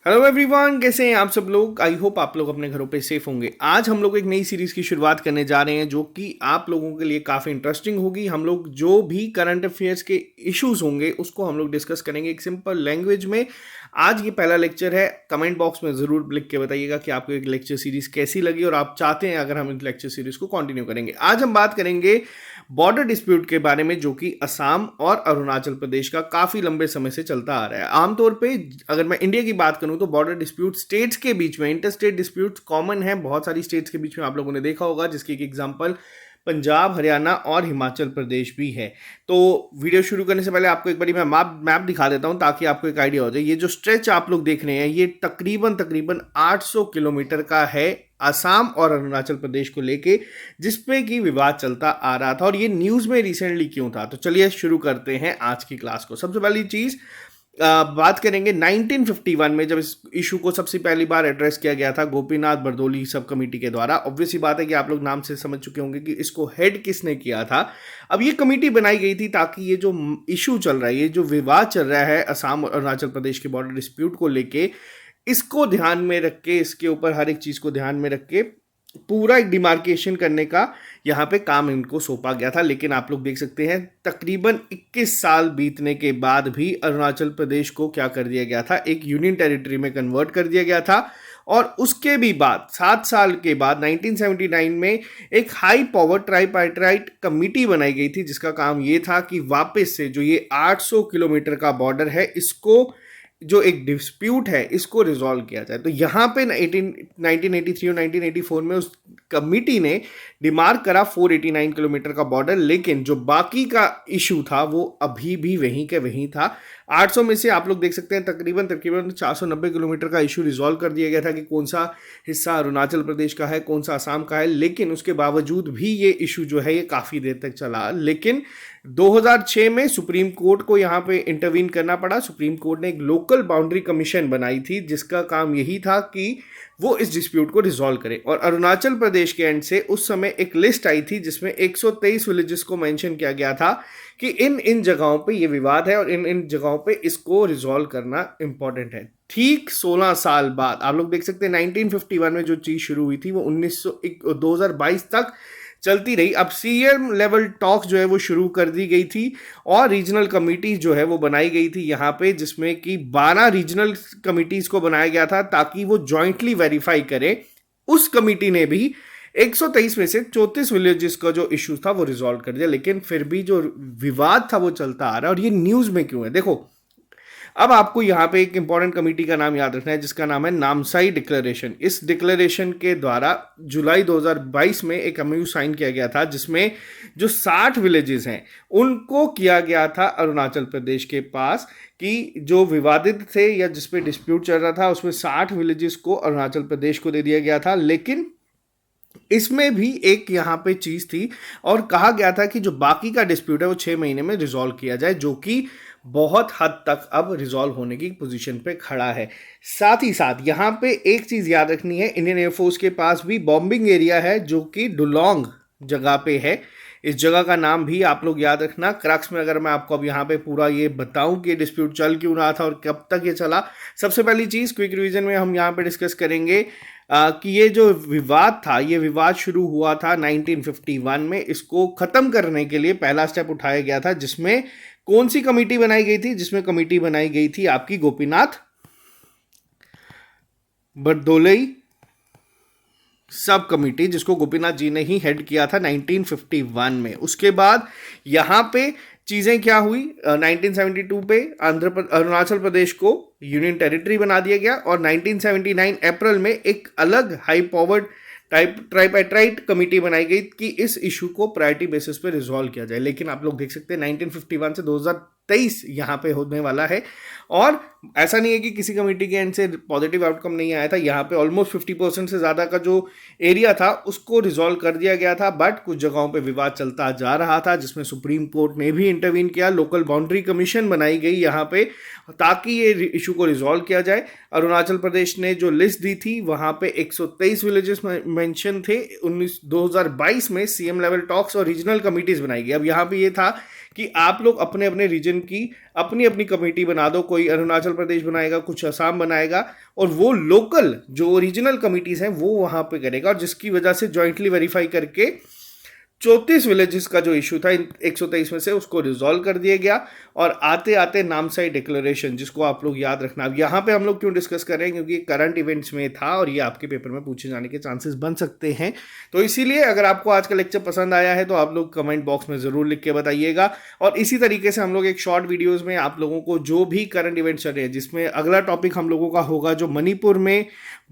Hello everyone, कैसे हैं आप सब लोग। आई होप आप लोग अपने घरों पे सेफ होंगे। आज हम लोग एक नई सीरीज की शुरुआत करने जा रहे हैं जो कि आप लोगों के लिए काफ़ी इंटरेस्टिंग होगी। हम लोग जो भी करंट अफेयर्स के इश्यूज होंगे उसको हम लोग डिस्कस करेंगे एक सिंपल लैंग्वेज में। आज ये पहला लेक्चर है। कमेंट बॉक्स में ज़रूर लिख के बताइएगा कि आपको एक लेक्चर सीरीज कैसी लगी और आप चाहते हैं अगर हम इस लेक्चर सीरीज को कंटिन्यू करेंगे। आज हम बात करेंगे बॉर्डर डिस्प्यूट के बारे में जो कि असम और अरुणाचल प्रदेश का काफ़ी लंबे समय से चलता आ रहा है। आमतौर पे अगर मैं इंडिया की बात करूं तो बॉर्डर डिस्प्यूट स्टेट्स के बीच में, इंटर स्टेट डिस्प्यूट कॉमन है बहुत सारी स्टेट्स के बीच में, आप लोगों ने देखा होगा, जिसकी एक एग्जांपल पंजाब, हरियाणा और हिमाचल प्रदेश भी है। तो वीडियो शुरू करने से पहले आपको एक बारी मैं मैप दिखा देता हूं ताकि आपको एक आइडिया हो जाए। ये जो स्ट्रेच आप लोग देख रहे हैं ये तकरीबन 800 किलोमीटर का है असम और अरुणाचल प्रदेश को लेके, जिसपे कि विवाद चलता आ रहा था। और ये न्यूज़ में रिसेंटली क्यों था, तो चलिए शुरू करते हैं आज की क्लास को। सबसे पहली चीज़ बात करेंगे 1951 में जब इस इशू को सबसे पहली बार एड्रेस किया गया था गोपीनाथ बरदोली सब कमेटी के द्वारा। ऑब्वियसली बात है कि आप लोग नाम से समझ चुके होंगे कि इसको हेड किसने किया था। अब ये कमेटी बनाई गई थी ताकि ये जो इशू चल रहा है, ये जो विवाद चल रहा है असम और अरुणाचल प्रदेश के बॉर्डर डिस्प्यूट को लेके, इसको ध्यान में रख के, इसके ऊपर हर एक चीज़ को ध्यान में रख के पूरा एक डिमार्केशन करने का यहाँ पे काम इनको सौंपा गया था। लेकिन आप लोग देख सकते हैं तकरीबन 21 साल बीतने के बाद भी अरुणाचल प्रदेश को क्या कर दिया गया था, एक यूनियन टेरिटरी में कन्वर्ट कर दिया गया था। और उसके भी बाद 7 साल के बाद 1979 में एक हाई पावर ट्राइपार्टाइट कमेटी बनाई गई थी जिसका काम ये था कि वापस से जो ये 800 किलोमीटर का बॉर्डर है, इसको जो एक डिस्प्यूट है इसको रिजॉल्व किया जाए। तो यहाँ पे 1983 और 1984 में उस कमिटी ने डिमार्क करा 489 किलोमीटर का बॉर्डर, लेकिन जो बाकी का इशू था वो अभी भी वहीं के वहीं था। 800 में से आप लोग देख सकते हैं तकरीबन 490 किलोमीटर का इशू रिजॉल्व कर दिया गया था कि कौन सा हिस्सा अरुणाचल प्रदेश का है, कौन सा असम का है। लेकिन उसके बावजूद भी ये इशू जो है ये काफ़ी देर तक चला। लेकिन 2006 में सुप्रीम कोर्ट को यहाँ पे इंटरवीन करना पड़ा। सुप्रीम कोर्ट ने एक लोकल बाउंड्री कमीशन बनाई थी जिसका काम यही था कि वो इस डिस्प्यूट को रिजॉल्व करे। और अरुणाचल प्रदेश के एंड से उस समय एक लिस्ट आई थी जिसमें 123 विलेजेस को मेंशन किया गया था कि इन इन जगहों पे ये विवाद है और इन इन जगहों पे इसको रिजॉल्व करना इंपॉर्टेंट है। ठीक 16 साल बाद आप लोग देख सकते हैं 1951 में जो चीज़ शुरू हुई थी वो 2022 तक चलती रही। अब सीएम लेवल टॉक जो है वो शुरू कर दी गई थी और रीजनल कमिटी जो है वो बनाई गई थी यहाँ पे, जिसमें कि 12 रीजनल कमिटीज को बनाया गया था ताकि वो जॉइंटली वेरीफाई करे। उस कमिटी ने भी 123 में से 34 विलेजेस का जो इशू था वो रिजॉल्व कर दिया। लेकिन फिर भी जो विवाद था वो चलता आ रहा है। और ये न्यूज़ में क्यों है, देखो अब आपको यहाँ पे एक इंपॉर्टेंट कमेटी का नाम याद रखना है जिसका नाम है नामसाई डिक्लेरेशन। इस डिक्लेरेशन के द्वारा जुलाई 2022 में एक एमओयू साइन किया गया था जिसमें जो 60 विलेजेस हैं उनको किया गया था अरुणाचल प्रदेश के पास, कि जो विवादित थे या जिस पे डिस्प्यूट चल रहा था उसमें 60 विलेजेस को अरुणाचल प्रदेश को दे दिया गया था। लेकिन इसमें भी एक यहाँ पे चीज़ थी और कहा गया था कि जो बाकी का डिस्प्यूट है वो 6 महीने में रिजॉल्व किया जाए, जो कि बहुत हद तक अब रिजॉल्व होने की पोजीशन पे खड़ा है। साथ ही साथ यहाँ पे एक चीज़ याद रखनी है, इंडियन एयरफोर्स के पास भी बॉम्बिंग एरिया है जो कि डुलोंग जगह पे है। इस जगह का नाम भी आप लोग याद रखना। क्रक्स में अगर मैं आपको अब यहाँ पे पूरा ये बताऊं कि डिस्प्यूट चल क्यों रहा था और कब तक ये चला, सबसे पहली चीज़ क्विक रिवीजन में हम यहाँ पे डिस्कस करेंगे कि ये जो विवाद था, ये विवाद शुरू हुआ था 1951 में। इसको ख़त्म करने के लिए पहला स्टेप उठाया गया था जिसमें कौन सी कमेटी बनाई गई थी, जिसमें कमेटी बनाई गई थी आपकी गोपीनाथ बरदोलई सब कमेटी, जिसको गोपीनाथ जी ने ही हेड किया था 1951 में। उसके बाद यहाँ पे चीज़ें क्या हुई, 1972 पे अरुणाचल प्रदेश को यूनियन टेरिटरी बना दिया गया और 1979 अप्रैल में एक अलग हाई पावर्ड ट्राइपार्टाइट कमेटी बनाई गई कि इस इशू को प्रायोरिटी बेसिस पे रिजॉल्व किया जाए। लेकिन आप लोग देख सकते हैं 1951 से 2023 यहाँ पे होने वाला है और ऐसा नहीं है कि किसी कमेटी के एंड से पॉजिटिव आउटकम नहीं आया था। यहाँ पे ऑलमोस्ट 50% से ज़्यादा का जो एरिया था उसको रिजॉल्व कर दिया गया था, बट कुछ जगहों पे विवाद चलता जा रहा था जिसमें सुप्रीम कोर्ट ने भी इंटरवीन किया। लोकल बाउंड्री कमीशन बनाई गई यहाँ पे ताकि ये इशू को रिजॉल्व किया जाए। अरुणाचल प्रदेश ने जो लिस्ट दी थी वहाँ पे 123 विलेजेस मेंशन थे। 2022 में सीएम लेवल टॉक्स और रीजनल कमिटीज़ बनाई गई। अब यहाँ पे ये था कि आप लोग अपने अपने रीजन रीजन की अपनी अपनी कमेटी बना दो, कोई अरुणाचल प्रदेश बनाएगा, कुछ असम बनाएगा, और वो लोकल जो ओरिजिनल कमिटीज हैं वो वहां पे करेगा, और जिसकी वजह से जॉइंटली वेरीफाई करके 34 विलेजेस का जो इशू था 123 में से उसको रिजॉल्व कर दिया गया। और आते आते नामसाई डिक्लेरेशन, जिसको आप लोग याद रखना। अब यहाँ पे हम लोग क्यों डिस्कस कर रहे हैं, क्योंकि करंट इवेंट्स में था और ये आपके पेपर में पूछे जाने के चांसेस बन सकते हैं। तो इसीलिए अगर आपको आज का लेक्चर पसंद आया है तो आप लोग कमेंट बॉक्स में जरूर लिख के बताइएगा। और इसी तरीके से हम लोग एक शॉर्ट वीडियोज में आप लोगों को जो भी करंट इवेंट्स चल रहे हैं, जिसमें अगला टॉपिक हम लोगों का होगा जो मणिपुर में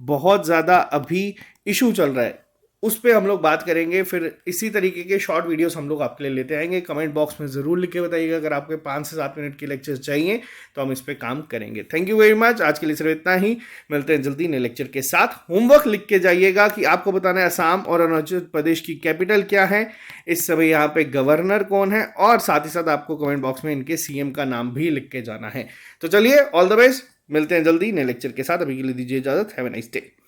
बहुत ज़्यादा अभी इशू चल रहा है, उस पर हम लोग बात करेंगे। फिर इसी तरीके के शॉर्ट वीडियोस हम लोग आपके लिए लेते आएंगे। कमेंट बॉक्स में ज़रूर लिख के बताइएगा। अगर आपके 5 से 7 मिनट के लेक्चर्स चाहिए तो हम इस पर काम करेंगे। Thank you very much. आज के लिए सिर्फ इतना ही। मिलते हैं जल्दी नए लेक्चर के साथ। होमवर्क लिख के जाइएगा कि आपको बताना है असम और अरुणाचल प्रदेश की कैपिटल क्या है, इस समय यहाँ पे गवर्नर कौन है, और साथ ही साथ आपको कमेंट बॉक्स में इनके सीएम का नाम भी लिख के जाना है। तो चलिए, ऑल द बेस्ट। मिलते हैं जल्दी नए लेक्चर के साथ। अभी के लिए दीजिए इजाजत। Have a nice day.